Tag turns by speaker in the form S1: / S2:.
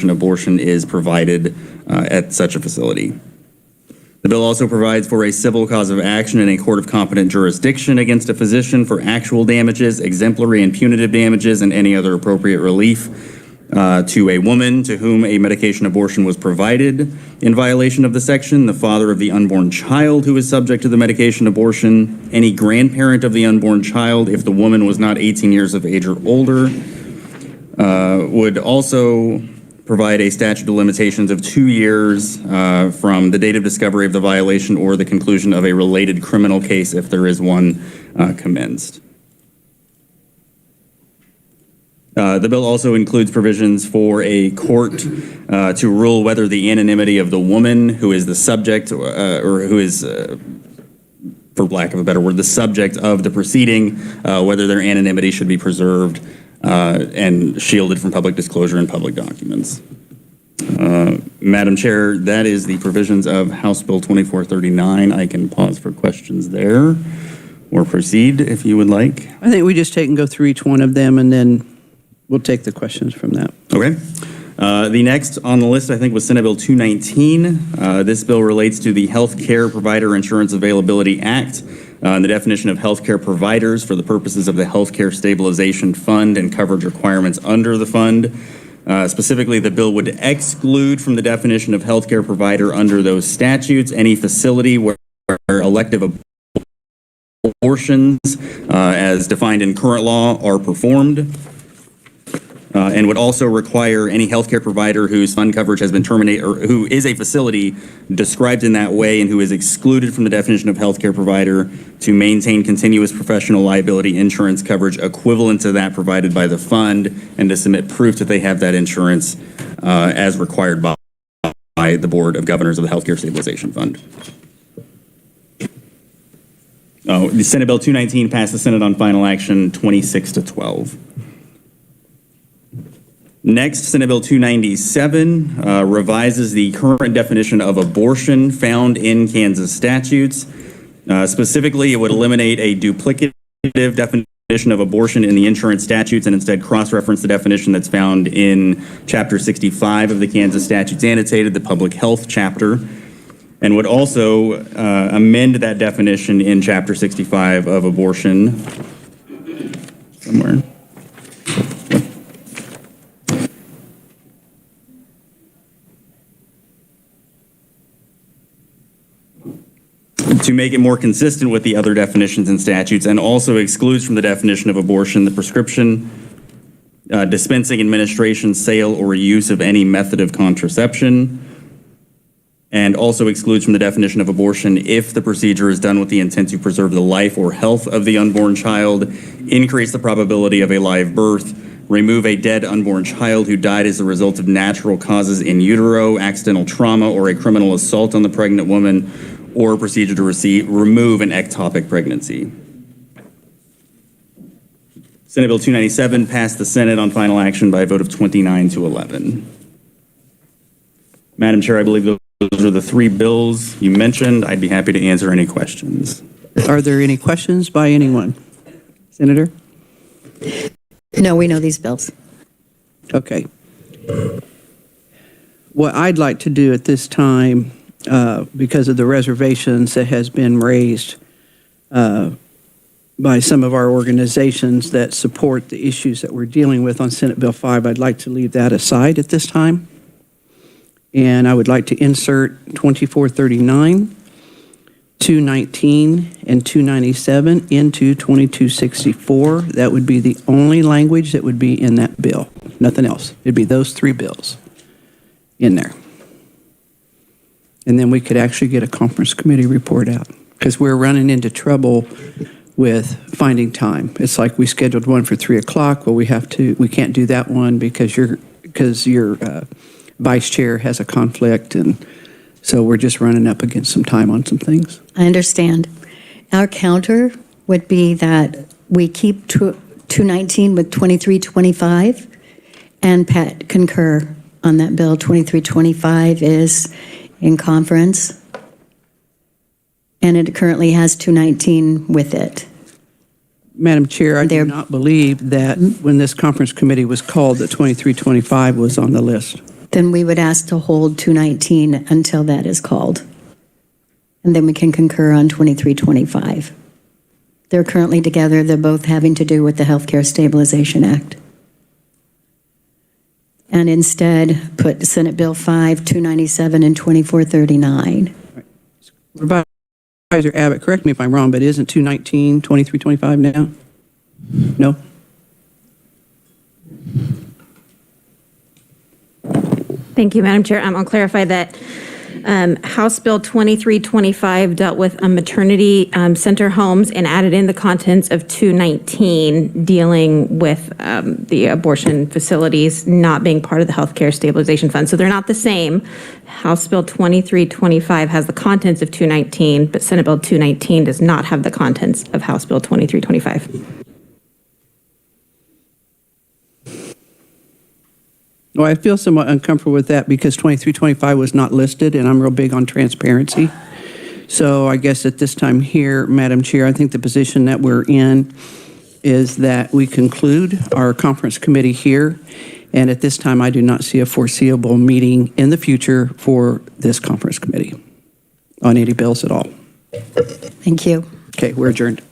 S1: abortion is provided at such a facility. The bill also provides for a civil cause of action in a court of competent jurisdiction against a physician for actual damages, exemplary and punitive damages, and any other appropriate relief to a woman to whom a medication abortion was provided in violation of the section, the father of the unborn child who is subject to the medication abortion, any grandparent of the unborn child if the woman was not 18 years of age or older, would also provide a statute of limitations of 2 years from the date of discovery of the violation or the conclusion of a related criminal case if there is one commenced. The bill also includes provisions for a court to rule whether the anonymity of the woman who is the subject or who is, for lack of a better word, the subject of the proceeding, whether their anonymity should be preserved and shielded from public disclosure in public documents. Madam Chair, that is the provisions of House Bill 2439. I can pause for questions there or proceed if you would like.
S2: I think we just take and go through each one of them, and then we'll take the questions from that.
S1: Okay. The next on the list, I think, was Senate Bill 219. This bill relates to the Health Care Provider Insurance Availability Act and the definition of healthcare providers for the purposes of the Healthcare Stabilization Fund and coverage requirements under the fund. Specifically, the bill would exclude from the definition of healthcare provider under those statutes any facility where elective abortions, as defined in current law, are performed. And would also require any healthcare provider whose fund coverage has been terminated or who is a facility described in that way and who is excluded from the definition of healthcare provider to maintain continuous professional liability insurance coverage equivalent to that provided by the fund and to submit proof that they have that insurance as required by the Board of Governors of the Healthcare Stabilization Fund. The Senate Bill 219 passed the Senate on final action 26-12. Next, Senate Bill 297 revises the current definition of abortion found in Kansas statutes. Specifically, it would eliminate a duplicative definition of abortion in the insurance statutes and instead cross-reference the definition that's found in Chapter 65 of the Kansas Statutes Annotated, the Public Health Chapter, and would also amend that definition in Chapter 65 of abortion somewhere. To make it more consistent with the other definitions and statutes, and also excludes from the definition of abortion the prescription, dispensing, administration, sale, or use of any method of contraception, and also excludes from the definition of abortion if the procedure is done with the intent to preserve the life or health of the unborn child, increase the probability of a live birth, remove a dead unborn child who died as a result of natural causes in utero, accidental trauma, or a criminal assault on the pregnant woman, or a procedure to remove an ectopic pregnancy. Senate Bill 297 passed the Senate on final action by a vote of 29-11. Madam Chair, I believe those are the three bills you mentioned. I'd be happy to answer any questions.
S2: Are there any questions by anyone? Senator?
S3: No, we know these bills.
S2: Okay. What I'd like to do at this time, because of the reservations that has been raised by some of our organizations that support the issues that we're dealing with on Senate Bill 5, I'd like to leave that aside at this time. And I would like to insert 2439, 219, and 297 into 2264. That would be the only language that would be in that bill. Nothing else. It'd be those three bills in there. And then we could actually get a conference committee report out, because we're running into trouble with finding time. It's like we scheduled one for 3 o'clock. Well, we can't do that one because your vice chair has a conflict, and so we're just running up against some time on some things.
S3: I understand. Our counter would be that we keep 219 with 2325, and Pat concur on that bill. 2325 is in conference, and it currently has 219 with it.
S2: Madam Chair, I do not believe that when this conference committee was called that 2325 was on the list.
S3: then we would ask to hold 219 until that is called. And then we can concur on 2325. They're currently together. They're both having to do with the Healthcare Stabilization Act. And instead, put Senate Bill 5, 297, and 2439.
S2: Supervisor Abbott, correct me if I'm wrong, but isn't 219, 2325 now? No?
S4: Thank you, Madam Chair. I'll clarify that House Bill 2325 dealt with maternity center homes and added in the contents of 219 dealing with the abortion facilities not being part of the Healthcare Stabilization Fund. So they're not the same. House Bill 2325 has the contents of 219, but Senate Bill 219 does not have the contents of House Bill 2325.
S2: Well, I feel somewhat uncomfortable with that because 2325 was not listed, and I'm real big on transparency. So I guess at this time here, Madam Chair, I think the position that we're in is that we conclude our conference committee here. And at this time, I do not see a foreseeable meeting in the future for this conference committee on any bills at all.
S3: Thank you.
S2: Okay, we're adjourned.